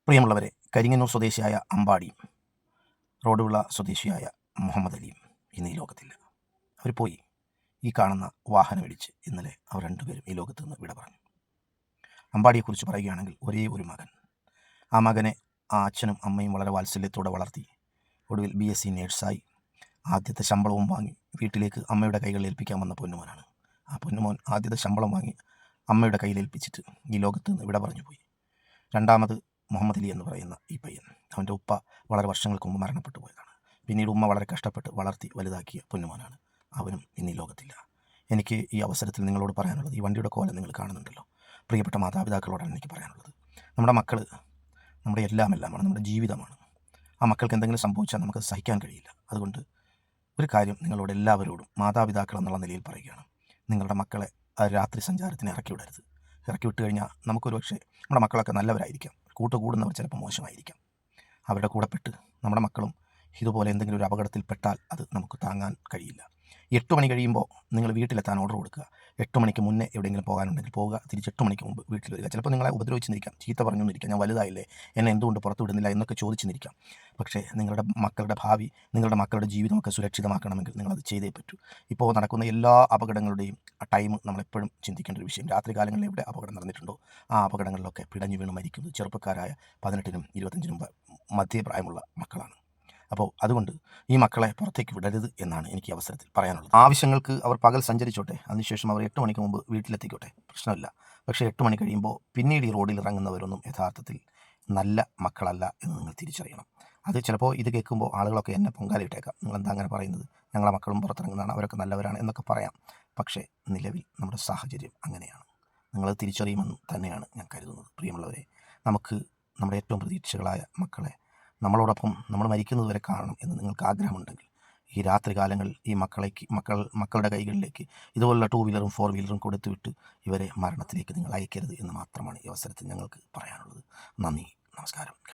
പ്രിയമുള്ളവരെ, കരിങ്ങന്നൂർ സ്വദേശിയായ അമ്പാടിയും റോഡുവിള സ്വദേശിയായ മുഹമ്മദ് അലിയും ഇന്ന് ഈ ലോകത്തില്ല. അവർ പോയി. ഈ കാണുന്ന വാഹനമിടിച്ച് ഇന്നലെ അവർ രണ്ടുപേരും ഈ ലോകത്ത് നിന്ന് വിട പറഞ്ഞു. അമ്പാടിയെക്കുറിച്ച് പറയുകയാണെങ്കിൽ ഒരേ ഒരു മകൻ. ആ മകനെ ആ അച്ഛനും അമ്മയും വളരെ വാത്സല്യത്തോടെ വളർത്തി ഒടുവിൽ BSc നേഴ്സായി ആദ്യത്തെ ശമ്പളവും വാങ്ങി വീട്ടിലേക്ക് അമ്മയുടെ കൈകളിൽ ഏൽപ്പിക്കാൻ വന്ന പൊന്നുമോനാണ്. ആ പൊന്നുമോൻ ആദ്യത്തെ ശമ്പളം വാങ്ങി അമ്മയുടെ കയ്യിൽ ഏൽപ്പിച്ചിട്ട് ഈ ലോകത്ത് നിന്ന് വിട പറഞ്ഞു പോയി. രണ്ടാമത് മുഹമ്മദ് അലി എന്ന് പറയുന്ന ഈ പയ്യൻ, അവൻ്റെ ഉപ്പ വളരെ വർഷങ്ങൾക്ക് മുമ്പ് മരണപ്പെട്ടു പോയതാണ്. പിന്നീട് ഉമ്മ വളരെ കഷ്ടപ്പെട്ട് വളർത്തി വലുതാക്കിയ പൊന്നുമോനാണ്. അവനും ഇന്ന് ഈ ലോകത്തില്ല. എനിക്ക് ഈ അവസരത്തിൽ നിങ്ങളോട് പറയാനുള്ളത്, ഈ വണ്ടിയുടെ കോലം നിങ്ങൾ കാണുന്നുണ്ടല്ലോ, പ്രിയപ്പെട്ട മാതാപിതാക്കളോടാണ് എനിക്ക് പറയാനുള്ളത്. നമ്മുടെ മക്കൾ നമ്മുടെ എല്ലാമാണ്, നമ്മുടെ ജീവിതമാണ്. ആ മക്കൾക്ക് എന്തെങ്കിലും സംഭവിച്ചാൽ നമുക്ക് സഹിക്കാൻ കഴിയില്ല. അതുകൊണ്ട് ഒരു കാര്യം നിങ്ങളോട് എല്ലാവരോടും മാതാപിതാക്കൾ എന്നുള്ള നിലയിൽ പറയുകയാണ്: നിങ്ങളുടെ മക്കളെ രാത്രി സഞ്ചാരത്തിന് ഇറക്കി വിടരുത്. ഇറക്കി വിട്ട് കഴിഞ്ഞാൽ നമുക്കൊരു പക്ഷേ നമ്മുടെ മക്കളൊക്കെ നല്ലവരായിരിക്കാം, കൂടുന്നവർ ചിലപ്പോൾ മോശമായിരിക്കാം. അവരുടെ കൂടെ പെട്ട് നമ്മുടെ മക്കളും ഇതുപോലെ എന്തെങ്കിലും ഒരു അപകടത്തിൽ പെട്ടാൽ അത് നമുക്ക് താങ്ങാൻ കഴിയില്ല. 8 മണി കഴിയുമ്പോൾ നിങ്ങൾ വീട്ടിലെത്താൻ ഓർഡർ കൊടുക്കുക. 8 മണിക്ക് മുന്നേ എവിടെയെങ്കിലും പോകാനുണ്ടെങ്കിൽ പോവുക. തിരിച്ച് 8 മണിക്ക് മുമ്പ് വീട്ടിൽ വരിക. ചിലപ്പോൾ നിങ്ങളെ ഉപദ്രവിച്ചെന്നിരിക്കാം, ചീത്ത പറഞ്ഞെന്നിരിക്കാം, ഞാൻ വലുതായില്ലേ, എന്നെ എന്തുകൊണ്ട് പുറത്തു വിടുന്നില്ല എന്നൊക്കെ ചോദിച്ചെന്നിരിക്കാം. പക്ഷേ നിങ്ങളുടെ മക്കളുടെ ഭാവി, നിങ്ങളുടെ മക്കളുടെ ജീവിതമൊക്കെ സുരക്ഷിതമാക്കണമെങ്കിൽ നിങ്ങളത് ചെയ്തേ പറ്റൂ. ഇപ്പോൾ നടക്കുന്ന എല്ലാ അപകടങ്ങളുടെയും ടൈം നമ്മളെപ്പോഴും ചിന്തിക്കേണ്ട ഒരു വിഷയം. രാത്രി കാലങ്ങളിൽ എവിടെ അപകടം നടന്നിട്ടുണ്ടോ ആ അപകടങ്ങളിലൊക്കെ പിടഞ്ഞു വീണ് മരിക്കുന്നത് ചെറുപ്പക്കാരായ 18-നും 25-നും മധ്യപ്രായമുള്ള മക്കളാണ്. അപ്പോൾ അതുകൊണ്ട് ഈ മക്കളെ പുറത്തേക്ക് വിടരുത് എന്നാണ് എനിക്ക് അവസരത്തിൽ പറയാനുള്ളത്. ആവശ്യങ്ങൾക്ക് അവർ പകൽ സഞ്ചരിച്ചോട്ടെ, അതിനുശേഷം അവർ 8 മണിക്ക് മുമ്പ് വീട്ടിലെത്തിക്കോട്ടെ, പ്രശ്നമില്ല. പക്ഷേ 8 മണി കഴിയുമ്പോൾ പിന്നീട് ഈ റോഡിൽ ഇറങ്ങുന്നവരൊന്നും യഥാർത്ഥത്തിൽ നല്ല മക്കളല്ല എന്ന് നിങ്ങൾ തിരിച്ചറിയണം. അത് ചിലപ്പോൾ ഇത് കേൾക്കുമ്പോൾ ആളുകളൊക്കെ എന്നെ പൊങ്കാലിട്ടേക്കാം, നിങ്ങളെന്താ അങ്ങനെ പറയുന്നത്, ഞങ്ങളെ മക്കളും പുറത്തിറങ്ങുന്നതാണ്, അവരൊക്കെ നല്ലവരാണ് എന്നൊക്കെ പറയാം. പക്ഷേ നിലവിൽ നമ്മുടെ സാഹചര്യം അങ്ങനെയാണ്. നിങ്ങളത് തിരിച്ചറിയുമെന്ന് തന്നെയാണ് ഞാൻ കരുതുന്നത്. പ്രിയമുള്ളവരെ, നമുക്ക് നമ്മുടെ ഏറ്റവും പ്രതീക്ഷകളായ മക്കളെ നമ്മളോടൊപ്പം നമ്മൾ മരിക്കുന്നത് വരെ കാണണം എന്ന് നിങ്ങൾക്ക് ആഗ്രഹമുണ്ടെങ്കിൽ ഈ രാത്രി കാലങ്ങളിൽ ഈ മക്കളുടെ കൈകളിലേക്ക് ഇതുപോലുള്ള 2 വീലറും 4 വീലറും കൊടുത്തുവിട്ട് ഇവരെ മരണത്തിലേക്ക് നിങ്ങൾ അയക്കരുത് എന്ന് മാത്രമാണ് ഈ അവസരത്തിൽ ഞങ്ങൾക്ക് പറയാനുള്ളത്. നന്ദി, നമസ്കാരം.